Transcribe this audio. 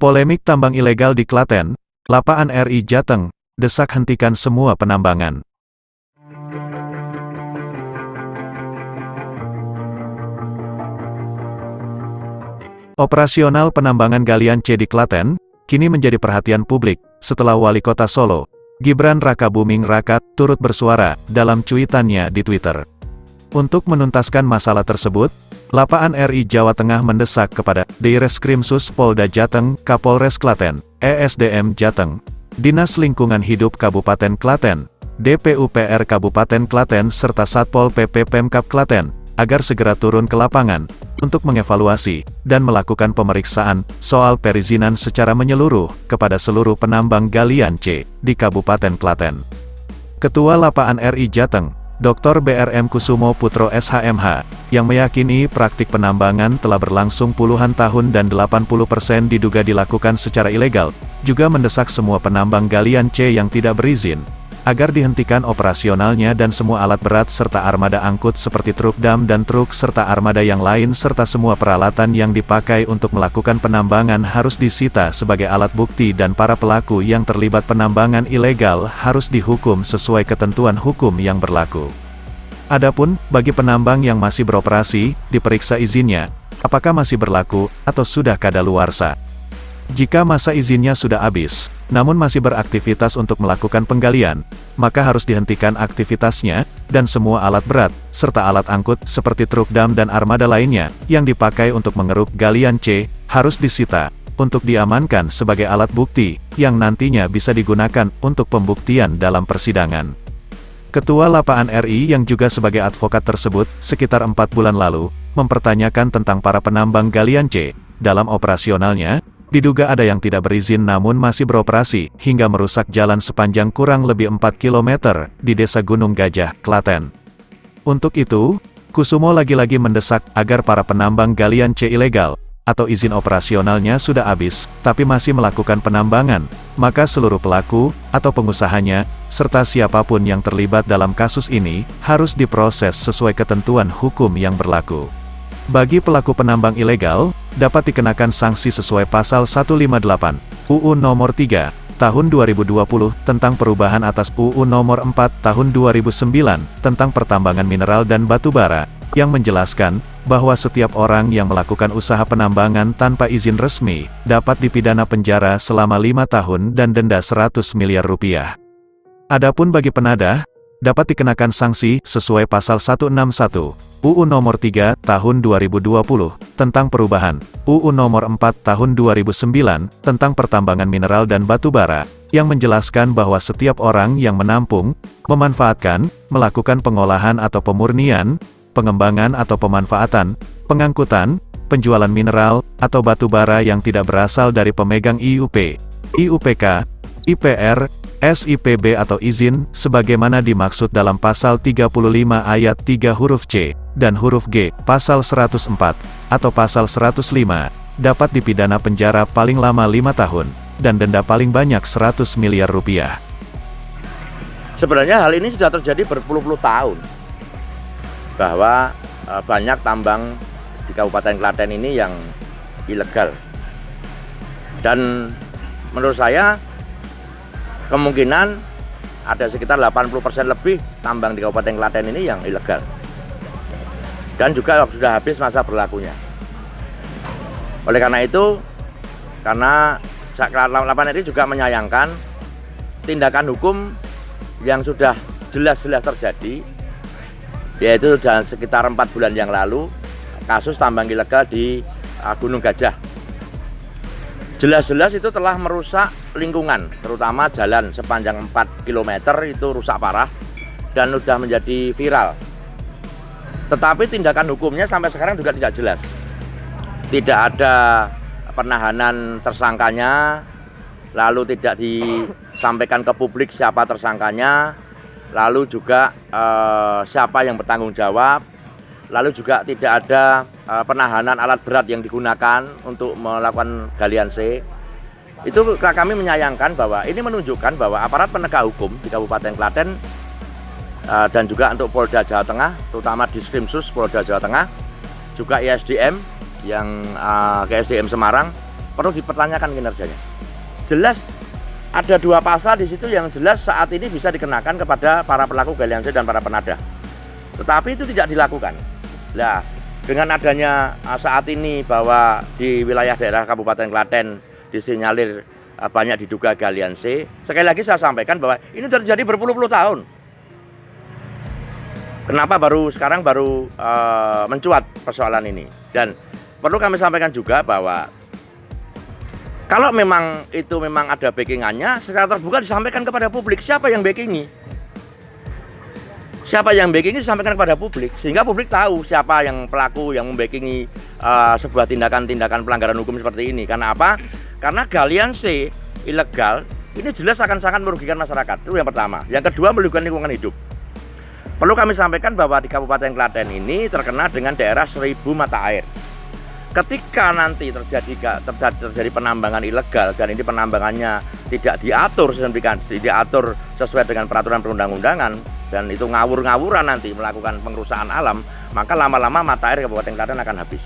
Polemik tambang ilegal di Klaten, Lapaan RI Jateng, desak hentikan semua penambangan. Operasional penambangan galian C di Klaten, kini menjadi perhatian publik, setelah Wali Kota Solo, Gibran Rakabuming Raka, turut bersuara, dalam cuitannya di Twitter. Untuk menuntaskan masalah tersebut, Lapaan RI Jawa Tengah mendesak kepada Direskrimsus Polda Jateng, Kapolres Klaten, ESDM Jateng, Dinas Lingkungan Hidup Kabupaten Klaten, DPUPR Kabupaten Klaten serta Satpol PP Pemkab Klaten, agar segera turun ke lapangan, untuk mengevaluasi, dan melakukan pemeriksaan, soal perizinan secara menyeluruh, kepada seluruh penambang galian C, di Kabupaten Klaten. Ketua Lapaan RI Jateng, Dr. BRM Kusumo Putro SHMH, yang meyakini praktik penambangan telah berlangsung puluhan tahun dan 80% diduga dilakukan secara ilegal, juga mendesak semua penambang galian C yang tidak berizin, agar dihentikan operasionalnya dan semua alat berat serta armada angkut seperti truk dam dan truk serta armada yang lain serta semua peralatan yang dipakai untuk melakukan penambangan harus disita sebagai alat bukti dan para pelaku yang terlibat penambangan ilegal harus dihukum sesuai ketentuan hukum yang berlaku. Adapun, bagi penambang yang masih beroperasi, diperiksa izinnya, apakah masih berlaku, atau sudah kadaluarsa. Jika masa izinnya sudah habis, namun masih beraktivitas untuk melakukan penggalian, maka harus dihentikan aktivitasnya, dan semua alat berat, serta alat angkut seperti truk dam dan armada lainnya, yang dipakai untuk mengeruk galian C, harus disita, untuk diamankan sebagai alat bukti, yang nantinya bisa digunakan untuk pembuktian dalam persidangan. Ketua Lapaan RI yang juga sebagai advokat tersebut, sekitar 4 bulan lalu, mempertanyakan tentang para penambang galian C, dalam operasionalnya, diduga ada yang tidak berizin namun masih beroperasi, hingga merusak jalan sepanjang kurang lebih 4 km, di Desa Gunung Gajah, Klaten. Untuk itu, Kusumo lagi-lagi mendesak agar para penambang galian C ilegal, atau izin operasionalnya sudah habis, tapi masih melakukan penambangan, maka seluruh pelaku, atau pengusahanya, serta siapapun yang terlibat dalam kasus ini, harus diproses sesuai ketentuan hukum yang berlaku. Bagi pelaku penambang ilegal, dapat dikenakan sanksi sesuai Pasal 158, UU Nomor 3, Tahun 2020, tentang perubahan atas UU Nomor 4, Tahun 2009, tentang pertambangan mineral dan batu bara, yang menjelaskan, bahwa setiap orang yang melakukan usaha penambangan tanpa izin resmi, dapat dipidana penjara selama 5 tahun dan denda 100 miliar rupiah. Adapun bagi penadah, dapat dikenakan sanksi sesuai Pasal 161, UU Nomor 3, Tahun 2020, tentang perubahan, UU Nomor 4, Tahun 2009, tentang pertambangan mineral dan batu bara, yang menjelaskan bahwa setiap orang yang menampung, memanfaatkan, melakukan pengolahan atau pemurnian, pengembangan atau pemanfaatan, pengangkutan, penjualan mineral, atau batu bara yang tidak berasal dari pemegang IUP, IUPK, IPR, SIPB atau izin, sebagaimana dimaksud dalam Pasal 35 ayat 3 huruf C, dan huruf G, Pasal 104, atau Pasal 105, dapat dipidana penjara paling lama 5 tahun, dan denda paling banyak 100 miliar rupiah. Sebenarnya hal ini sudah terjadi berpuluh-puluh tahun, bahwa banyak tambang di Kabupaten Klaten ini yang ilegal. Dan menurut saya, kemungkinan ada sekitar 80% lebih tambang di Kabupaten Klaten ini yang ilegal. Dan juga sudah habis masa berlakunya. Oleh karena itu, karena Lapaan RI juga menyayangkan tindakan hukum yang sudah jelas-jelas terjadi, yaitu dalam sekitar 4 bulan yang lalu, kasus tambang ilegal di Gunung Gajah. Jelas-jelas itu telah merusak lingkungan, terutama jalan sepanjang 4 km itu rusak parah dan sudah menjadi viral. Tetapi tindakan hukumnya sampai sekarang juga tidak jelas. Tidak ada penahanan tersangkanya, lalu tidak disampaikan ke publik siapa tersangkanya, lalu juga siapa yang bertanggung jawab, lalu juga tidak ada penahanan alat berat yang digunakan untuk melakukan galian C. Itu kami menyayangkan bahwa ini menunjukkan bahwa aparat penegak hukum di Kabupaten Klaten dan juga untuk Polda Jawa Tengah, terutama Diskrimsus Polda Jawa Tengah, juga ISDM yang ke SDM Semarang, perlu dipertanyakan kinerjanya. Jelas ada 2 pasal di situ yang jelas saat ini bisa dikenakan kepada para pelaku galian C dan para penadah. Tetapi itu tidak dilakukan. Nah, dengan adanya saat ini bahwa di wilayah daerah Kabupaten Klaten disinyalir banyak diduga galian C, sekali lagi saya sampaikan bahwa ini terjadi berpuluh-puluh tahun. Kenapa sekarang baru mencuat persoalan ini? Dan perlu kami sampaikan juga bahwa kalau memang itu memang ada backingannya, secara terbuka disampaikan kepada publik siapa yang backingi. Siapa yang backingi disampaikan kepada publik, sehingga publik tahu siapa yang pelaku yang membackingi sebuah tindakan-tindakan pelanggaran hukum seperti ini. Karena apa? Karena galian C ilegal ini jelas akan sangat merugikan masyarakat. Itu yang pertama. Yang kedua, merugikan lingkungan hidup. Perlu kami sampaikan bahwa di Kabupaten Klaten ini terkenal dengan daerah 1000 mata air. Ketika nanti terjadi penambangan ilegal dan ini penambangannya tidak diatur sesuai dengan peraturan perundang-undangan dan itu ngawur-ngawuran nanti melakukan pengerusakan alam, maka lama-lama mata air Kabupaten Klaten akan habis.